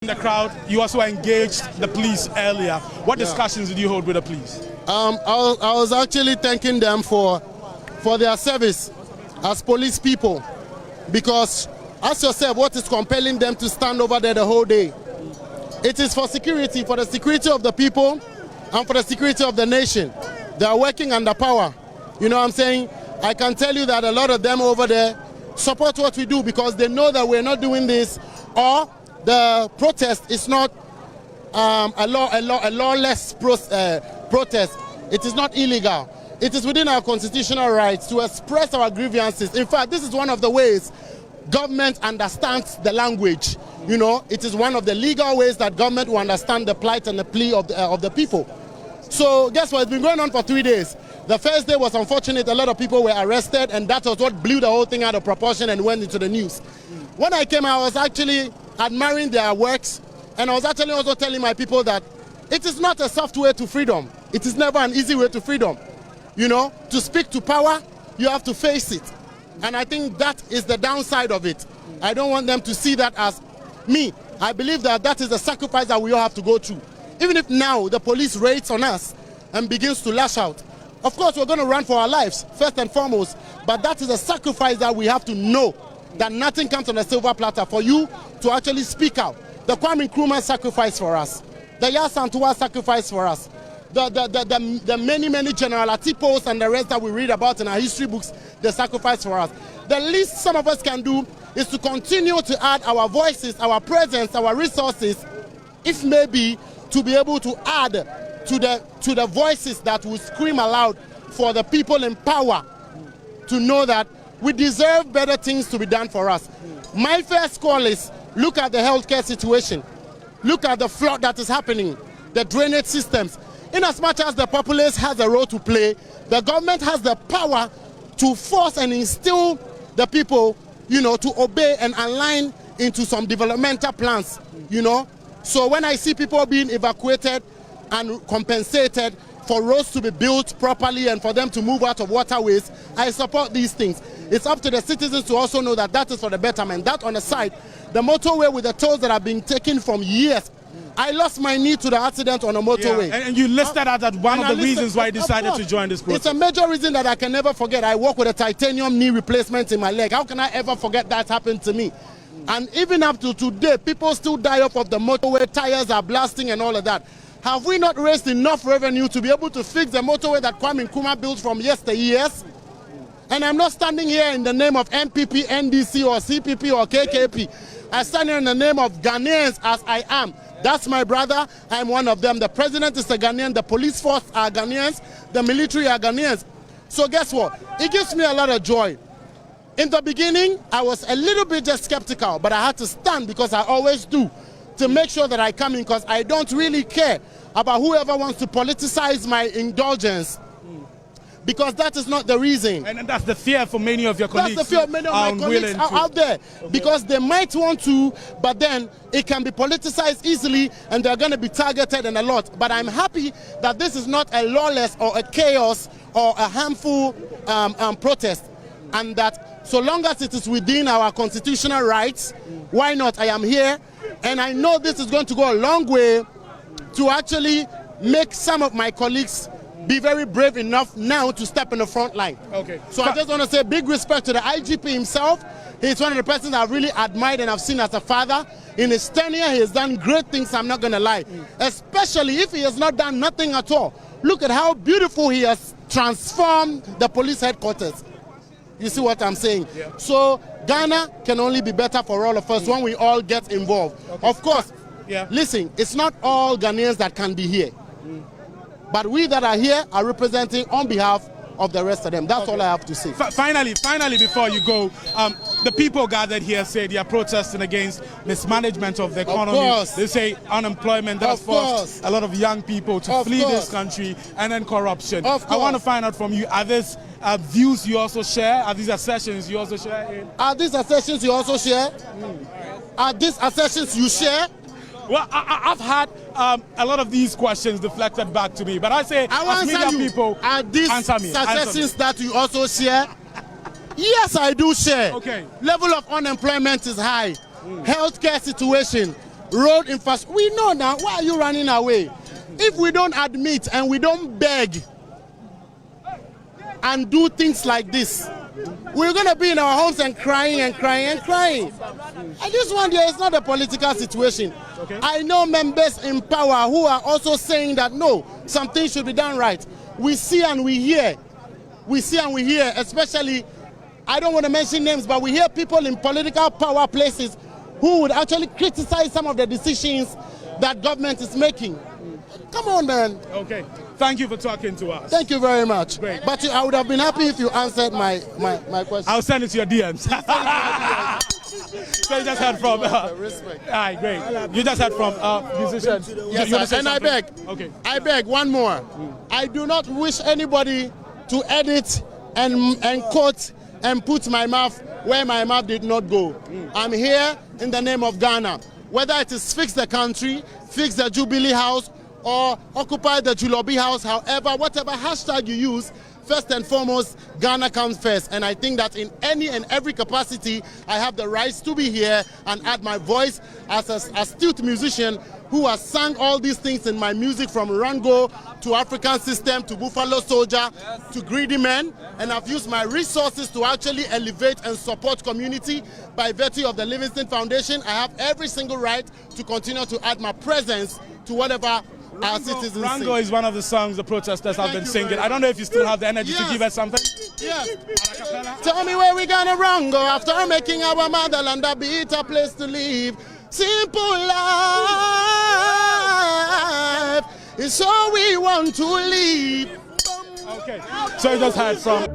the crowd, you also engaged the police earlier. What discussions did you hold with the police? I was actually thanking them for their service as police people, because ask yourself what is compelling them to stand over there the whole day. It is for security, for the security of the people and for the security of the nation. They are working under power. You know what I'm saying? I can tell you that a lot of them over there support what we do because they know that we're not doing this, or the protest is not a lawless protest. It is not illegal. It is within our constitutional rights to express our grievances. In fact, this is one of the ways government understands the language. You know, it is one of the legal ways that government will understand the plight and the plea of the people. So guess what? It's been going on for 3 days. The first day was unfortunate. A lot of people were arrested, and that was what blew the whole thing out of proportion and went into the news. When I came, I was actually admiring their works, and I was actually also telling my people that it is not a soft way to freedom. It is never an easy way to freedom. You know, to speak to power, you have to face it. And I think that is the downside of it. I don't want them to see that as me. I believe that that is the sacrifice that we all have to go through. Even if now the police raids on us and begins to lash out, of course we're going to run for our lives, first and foremost. But that is a sacrifice that we have to know, that nothing comes on a silver platter for you to actually speak out. The Kwame Nkrumah sacrifice for us. The Yasantua sacrifice for us. The many General Atipos and the rest that we read about in our history books, the sacrifice for us. The least some of us can do is to continue to add our voices, our presence, our resources, if maybe to be able to add to the voices that will scream aloud for the people in power to know that we deserve better things to be done for us. My first call is, look at the healthcare situation. Look at the flood that is happening, the drainage systems. In as much as the populace has a role to play, the government has the power to force and instill the people, you know, to obey and align into some developmental plans, you know. So when I see people being evacuated and compensated for roads to be built properly and for them to move out of waterways, I support these things. It's up to the citizens to also know that that is for the betterment. That on the side, the motorway with the tolls that have been taken from years. I lost my knee to the accident on a motorway. Yeah, and you listed that as one of the reasons why you decided to join this protest. It's a major reason that I can never forget. I walk with a titanium knee replacement in my leg. How can I ever forget that happened to me? And even up to today, people still die off of the motorway, tires are blasting and all of that. Have we not raised enough revenue to be able to fix the motorway that Kwame Nkrumah built from yesteryears? And I'm not standing here in the name of MPP, NDC, or CPP, or KKP. I stand here in the name of Ghanaians as I am. That's my brother. I'm one of them. The president is a Ghanaian. The police force are Ghanaians. The military are Ghanaians. So guess what? It gives me a lot of joy. In the beginning, I was a little bit just skeptical, but I had to stand, because I always do, to make sure that I come in, because I don't really care about whoever wants to politicize my indulgence. Because that is not the reason. And that's the fear for many of your colleagues. That's the fear of many of my colleagues out there. Okay. Because they might want to, but then it can be politicized easily and they're going to be targeted and a lot. But I'm happy that this is not a lawless or a chaos or a harmful protest. And that so long as it is within our constitutional rights, why not? I am here. And I know this is going to go a long way to actually make some of my colleagues be very brave enough now to step in the front line. Okay. So I just want to say big respect to the IGP himself. He's one of the persons I've really admired and I've seen as a father. In his tenure, he has done great things, I'm not going to lie. Especially if he has not done nothing at all. Look at how beautiful he has transformed the police headquarters. You see what I'm saying? Yeah. So Ghana can only be better for all of us when we all get involved. Okay. Of course, listen, it's not all Ghanaians that can be here. But we that are here are representing on behalf of the rest of them. That's all I have to say. Finally, before you go, the people gathered here say they are protesting against mismanagement of the economy. Of course. They say unemployment that has forced a lot of young people to flee this country, and then corruption. I want to find out from you, are these views you also share? Are these assertions you also share? Are these assertions you also share? Are these assertions you share? Well, I've had a lot of these questions deflected back to me, but I say, as media people, are these suggestions that you also share? Yes, I do share. Okay. Level of unemployment is high. Healthcare situation, road infrastructure. We know now. Why are you running away? If we don't admit and we don't beg and do things like this, we're going to be in our homes and crying and crying and crying. And this one there is not a political situation. Okay. I know members in power who are also saying that no, something should be done right. We see and we hear. We see and we hear, especially, I don't want to mention names, but we hear people in political power places who would actually criticize some of the decisions that government is making. Come on, man. Okay. Thank you for talking to us. Thank you very much. Great. But I would have been happy if you answered my question. I'll send it to your DMs. So you just heard from... Respect. All right, great. You just heard from musicians. Yes, and I beg. Okay. I beg one more. I do not wish anybody to edit and quote and put my mouth where my mouth did not go. I'm here in the name of Ghana. Whether it is fix the country, fix the Jubilee House, or occupy the Julobi House, however, whatever hashtag you use, first and foremost, Ghana comes first. And I think that in any and every capacity, I have the rights to be here and add my voice as an astute musician who has sung all these things in my music, from Rango to African System to Buffalo Soldier to Greedy Men. And I've used my resources to actually elevate and support community by virtue of the Livingston Foundation. I have every single right to continue to add my presence to whatever our citizens Rango sing. is one of the songs the protesters have been singing. I don't know if you still have the energy to give us something. Yes. Tell me where we gonna Rango after making our motherland a better place to live. Simple life is all we want to live. Okay, so you just heard from